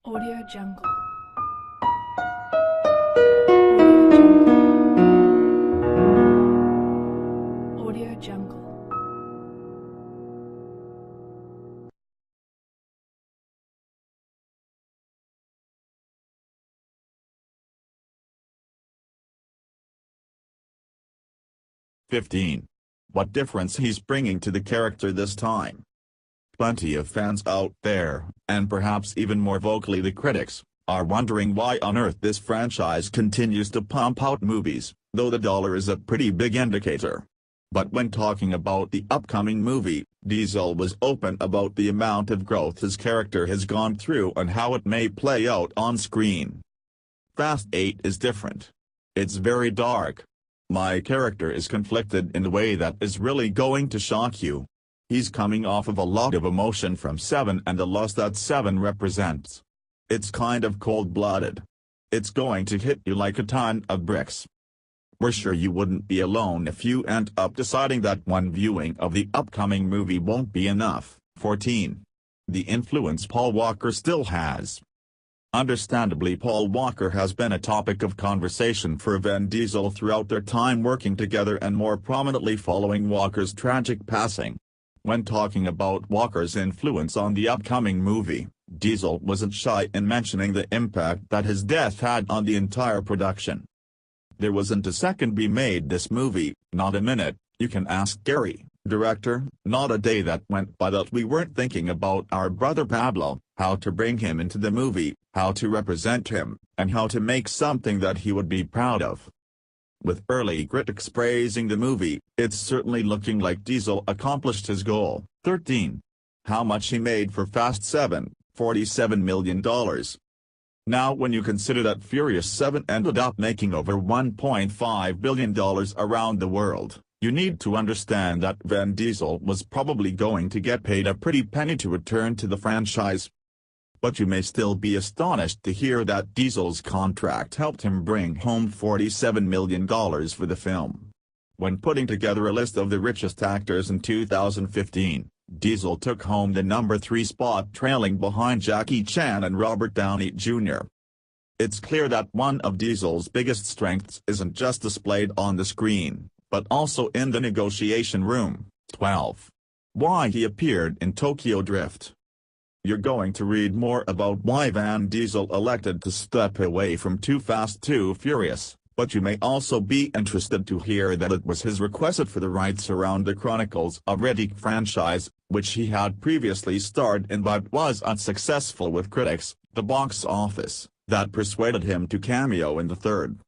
Audio Jungle. Audio Jungle. Audio Jungle. "15. What difference he's bringing to the character this time." Plenty of fans out there, and perhaps even more vocally the critics, are wondering why on earth this franchise continues to pump out movies, though the dollar is a pretty big indicator. But when talking about the upcoming movie, Diesel was open about the amount of growth his character has gone through and how it may play out on screen. "Fast 8 is different. It's very dark. My character is conflicted in a way that is really going to shock you. He's coming off of a lot of emotion from 7 and the loss that 7 represents. It's kind of cold-blooded. It's going to hit you like a ton of bricks. We're sure you wouldn't be alone if you end up deciding that one viewing of the upcoming movie won't be enough." 14. The influence Paul Walker still has. Understandably, Paul Walker has been a topic of conversation for Vin Diesel throughout their time working together and more prominently following Walker's tragic passing. When talking about Walker's influence on the upcoming movie, Diesel wasn't shy in mentioning the impact that his death had on the entire production. "There wasn't a second we made this movie, not a minute, you can ask Gary, director, not a day that went by that we weren't thinking about our brother Pablo, how to bring him into the movie, how to represent him, and how to make something that he would be proud of." With early critics praising the movie, it's certainly looking like Diesel accomplished his goal. 13. How much he made for Fast 7, $47 million. Now when you consider that Furious 7 ended up making over $1.5 billion around the world, you need to understand that Vin Diesel was probably going to get paid a pretty penny to return to the franchise. But you may still be astonished to hear that Diesel's contract helped him bring home $47 million for the film. When putting together a list of the richest actors in 2015, Diesel took home the number 3 spot, trailing behind Jackie Chan and Robert Downey Jr. It's clear that one of Diesel's biggest strengths isn't just displayed on the screen, but also in the negotiation room. 12. Why he appeared in Tokyo Drift. You're going to read more about why Vin Diesel elected to step away from Too Fast Too Furious, but you may also be interested to hear that it was his request for the rights around the Chronicles of Riddick franchise, which he had previously starred in but was unsuccessful with critics, the box office, that persuaded him to cameo in the third.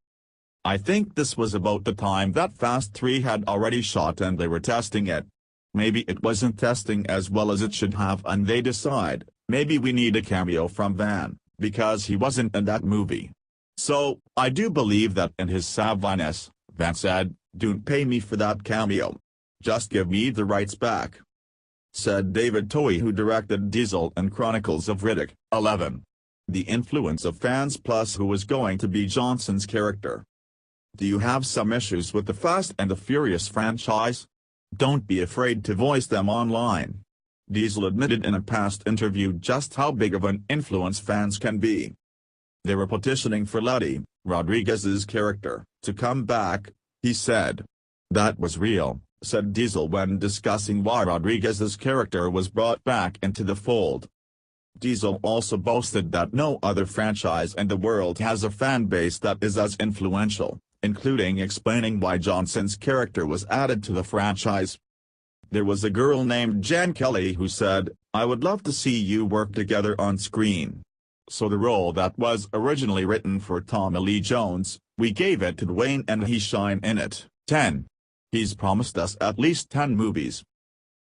I think this was about the time that Fast 3 had already shot and they were testing it. Maybe it wasn't testing as well as it should have and they decide, maybe we need a cameo from Vin, because he wasn't in that movie. So, I do believe that in his savviness, Vin said, "Don't pay me for that cameo. Just give me the rights back," said David Towie, who directed Diesel and Chronicles of Riddick. 11. The influence of fans plus who was going to be Johnson's character. Do you have some issues with the Fast and the Furious franchise? Don't be afraid to voice them online. Diesel admitted in a past interview just how big of an influence fans can be. They were petitioning for Letty, Rodriguez's character, to come back, he said. "That was real," said Diesel when discussing why Rodriguez's character was brought back into the fold. Diesel also boasted that no other franchise in the world has a fan base that is as influential, including explaining why Johnson's character was added to the franchise. "There was a girl named Jen Kelly who said, 'I would love to see you work together on screen.' So the role that was originally written for Tommy Lee Jones, we gave it to Dwayne and he shined in it." 10. He's promised us at least 10 movies.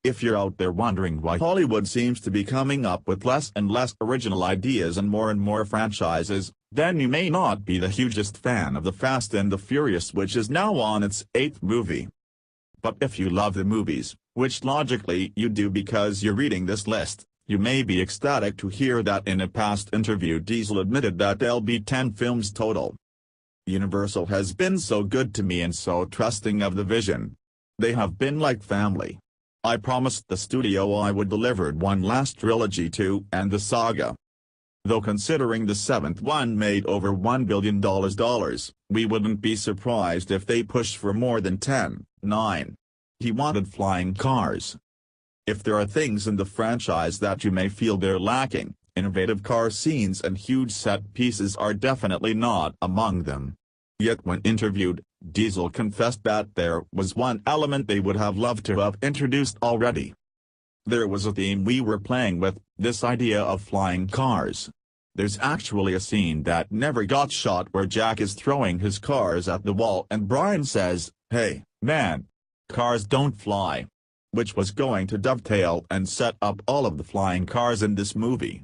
If you're out there wondering why Hollywood seems to be coming up with less and less original ideas and more franchises, then you may not be the hugest fan of the Fast and the Furious, which is now on its 8th movie. But if you love the movies, which logically you do because you're reading this list, you may be ecstatic to hear that in a past interview Diesel admitted that there'll be 10 films total. "Universal has been so good to me and so trusting of the vision. They have been like family. I promised the studio I would deliver one last trilogy to end the saga. Though considering the seventh one made over $1 billion, we wouldn't be surprised if they pushed for more than 10.9. He wanted flying cars. If there are things in the franchise that you may feel they're lacking, innovative car scenes and huge set pieces are definitely not among them. Yet when interviewed, Diesel confessed that there was one element they would have loved to have introduced already. There was a theme we were playing with, this idea of flying cars. There's actually a scene that never got shot where Jack is throwing his cars at the wall and Brian says, "Hey, man. Cars don't fly." Which was going to dovetail and set up all of the flying cars in this movie.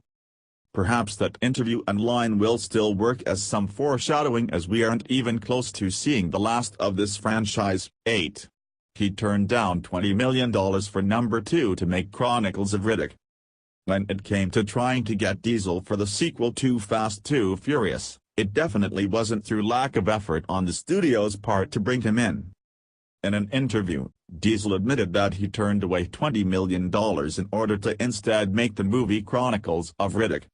Perhaps that interview and line will still work as some foreshadowing as we aren't even close to seeing the last of this franchise. 8. He turned down $20 million for number 2 to make Chronicles of Riddick. When it came to trying to get Diesel for the sequel to Fast 2 Furious, it definitely wasn't through lack of effort on the studio's part to bring him in. In an interview, Diesel admitted that he turned away $20 million in order to instead make the movie Chronicles of Riddick.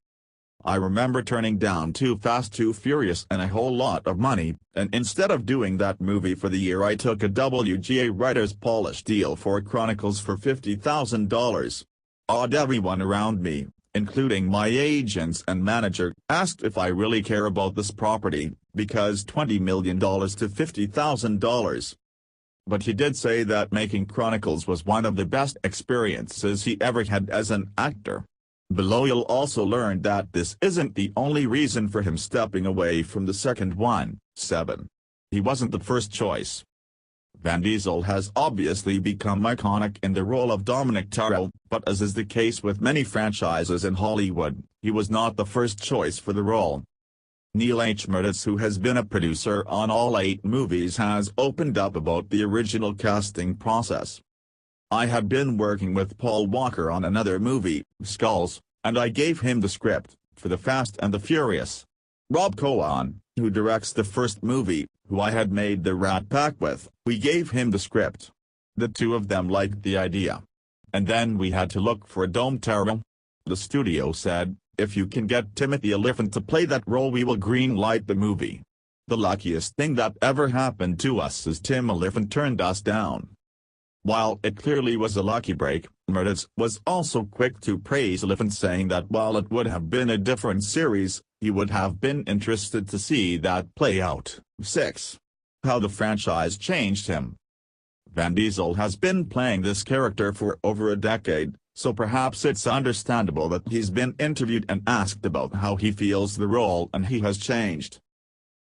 "I remember turning down Too Fast Too Furious and a whole lot of money, and instead of doing that movie for the year I took a WGA writer's polish deal for Chronicles for $50,000. Everyone around me, including my agents and manager, asked if I really care about this property, because $20 million to $50,000. But he did say that making Chronicles was one of the best experiences he ever had as an actor. Below you'll also learn that this isn't the only reason for him stepping away from the second one. 7. He wasn't the first choice. Vin Diesel has obviously become iconic in the role of Dominic Toretto, but as is the case with many franchises in Hollywood, he was not the first choice for the role. Neil H. Mertz, who has been a producer on all 8 movies, has opened up about the original casting process. "I had been working with Paul Walker on another movie, Skulls, and I gave him the script, for The Fast and the Furious. Rob Cohen, who directs the first movie, who I had made the Rat Pack with, we gave him the script. The two of them liked the idea. And then we had to look for a Dom Toretto. The studio said, if you can get Timothy Olyphant to play that role we will green-light the movie. The luckiest thing that ever happened to us is Tim Olyphant turned us down." While it clearly was a lucky break, Mertz was also quick to praise Olyphant, saying that while it would have been a different series, he would have been interested to see that play out. 6. How the franchise changed him. Vin Diesel has been playing this character for over a decade, so perhaps it's understandable that he's been interviewed and asked about how he feels the role and he has changed.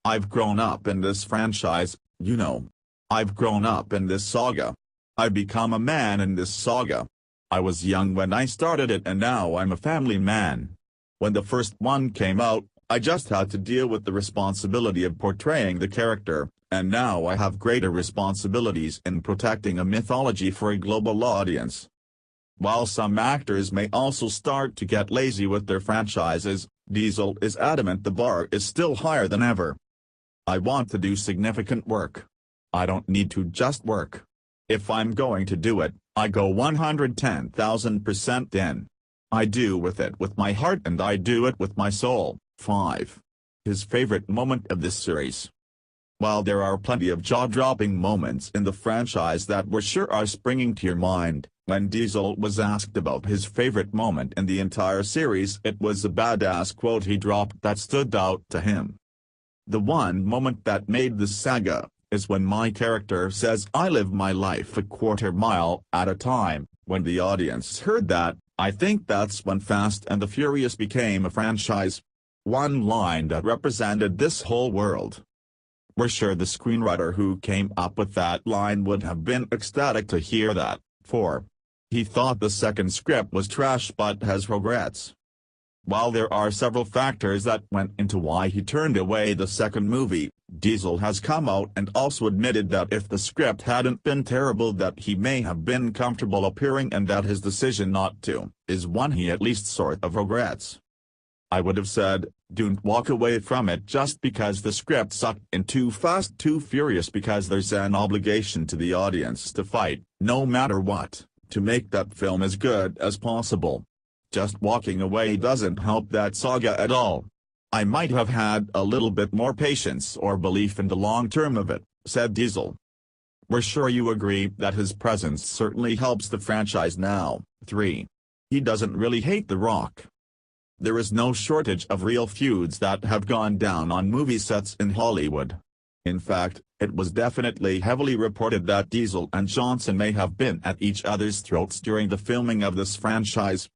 "I've grown up in this franchise, you know. I've grown up in this saga. I've become a man in this saga. I was young when I started it and now I'm a family man. When the first one came out, I just had to deal with the responsibility of portraying the character, and now I have greater responsibilities in protecting a mythology for a global audience." While some actors may also start to get lazy with their franchises, Diesel is adamant the bar is still higher than ever. "I want to do significant work. I don't need to just work. If I'm going to do it, I go 110,000% in. I do with it with my heart and I do it with my soul." 5. His favorite moment of this series. While there are plenty of jaw-dropping moments in the franchise that we're sure are springing to your mind, when Diesel was asked about his favorite moment in the entire series, it was a badass quote he dropped that stood out to him. "The one moment that made the saga is when my character says I live my life a quarter mile at a time." When the audience heard that, I think that's when Fast and the Furious became a franchise. One line that represented this whole world. We're sure the screenwriter who came up with that line would have been ecstatic to hear that. 4. He thought the second script was trash but has regrets. While there are several factors that went into why he turned away the second movie, Diesel has come out and also admitted that if the script hadn't been terrible that he may have been comfortable appearing and that his decision not to is one he at least sort of regrets. "I would have said, don't walk away from it just because the script sucked in Too Fast Too Furious, because there's an obligation to the audience to fight, no matter what, to make that film as good as possible. Just walking away doesn't help that saga at all. I might have had a little bit more patience or belief in the long term of it," said Diesel. "We're sure you agree that his presence certainly helps the franchise now." 3. He doesn't really hate The Rock. There is no shortage of real feuds that have gone down on movie sets in Hollywood. In fact, it was definitely heavily reported that Diesel and Johnson may have been at each other's throats during the filming of this franchise.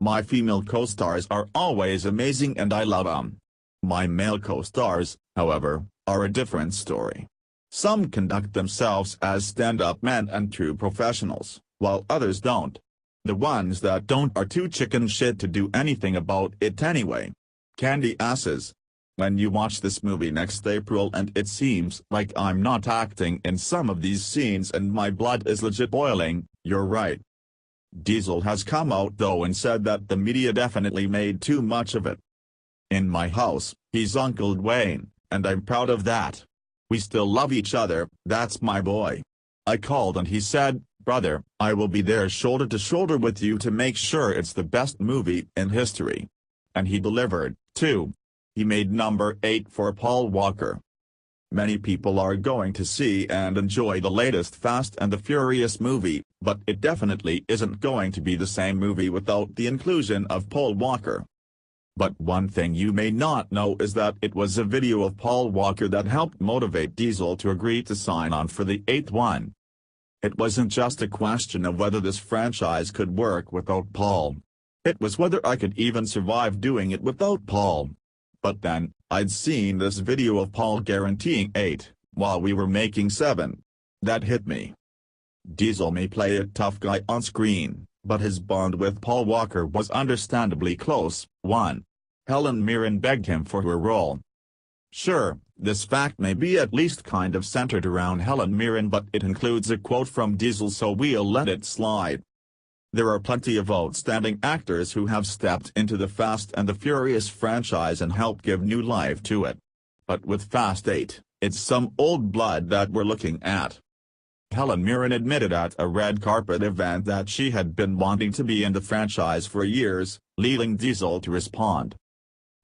"My female co-stars are always amazing and I love them. My male co-stars, however, are a different story. Some conduct themselves as stand-up men and true professionals, while others don't. The ones that don't are too chicken shit to do anything about it anyway. Candy asses. When you watch this movie next April and it seems like I'm not acting in some of these scenes and my blood is legit boiling, you're right." Diesel has come out though and said that the media definitely made too much of it. "In my house, he's Uncle Dwayne, and I'm proud of that. We still love each other, that's my boy. I called and he said, 'Brother, I will be there shoulder to shoulder with you to make sure it's the best movie in history.' And he delivered, too. He made number 8 for Paul Walker. Many people are going to see and enjoy the latest Fast and the Furious movie, but it definitely isn't going to be the same movie without the inclusion of Paul Walker. But one thing you may not know is that it was a video of Paul Walker that helped motivate Diesel to agree to sign on for the 8th one. It wasn't just a question of whether this franchise could work without Paul. It was whether I could even survive doing it without Paul. But then, I'd seen this video of Paul guaranteeing 8, while we were making 7. That hit me. Diesel may play a tough guy on screen, but his bond with Paul Walker was understandably close. 1. Helen Mirren begged him for her role. Sure, this fact may be at least kind of centered around Helen Mirren, but it includes a quote from Diesel, so we'll let it slide. There are plenty of outstanding actors who have stepped into the Fast and the Furious franchise and helped give new life to it. But with Fast 8, it's some old blood that we're looking at. Helen Mirren admitted at a red carpet event that she had been wanting to be in the franchise for years, leading Diesel to respond,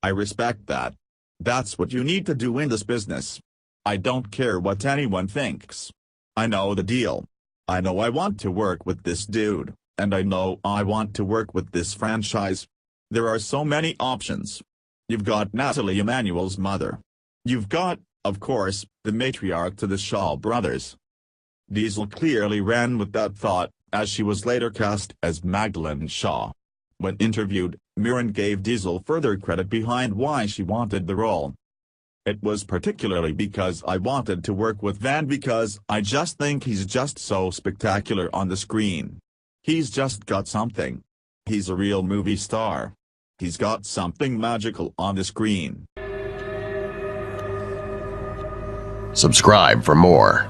"I respect that. That's what you need to do in this business. I don't care what anyone thinks. I know the deal. I know I want to work with this dude. And I know I want to work with this franchise. There are so many options. You've got Natalie Emanuel's mother. You've got, of course, the matriarch to the Shaw brothers." Diesel clearly ran with that thought, as she was later cast as Magdalene Shaw. When interviewed, Mirren gave Diesel further credit behind why she wanted the role. "It was particularly because I wanted to work with Van because I just think he's just so spectacular on the screen. He's just got something. He's a real movie star. He's got something magical on the screen." Subscribe for more.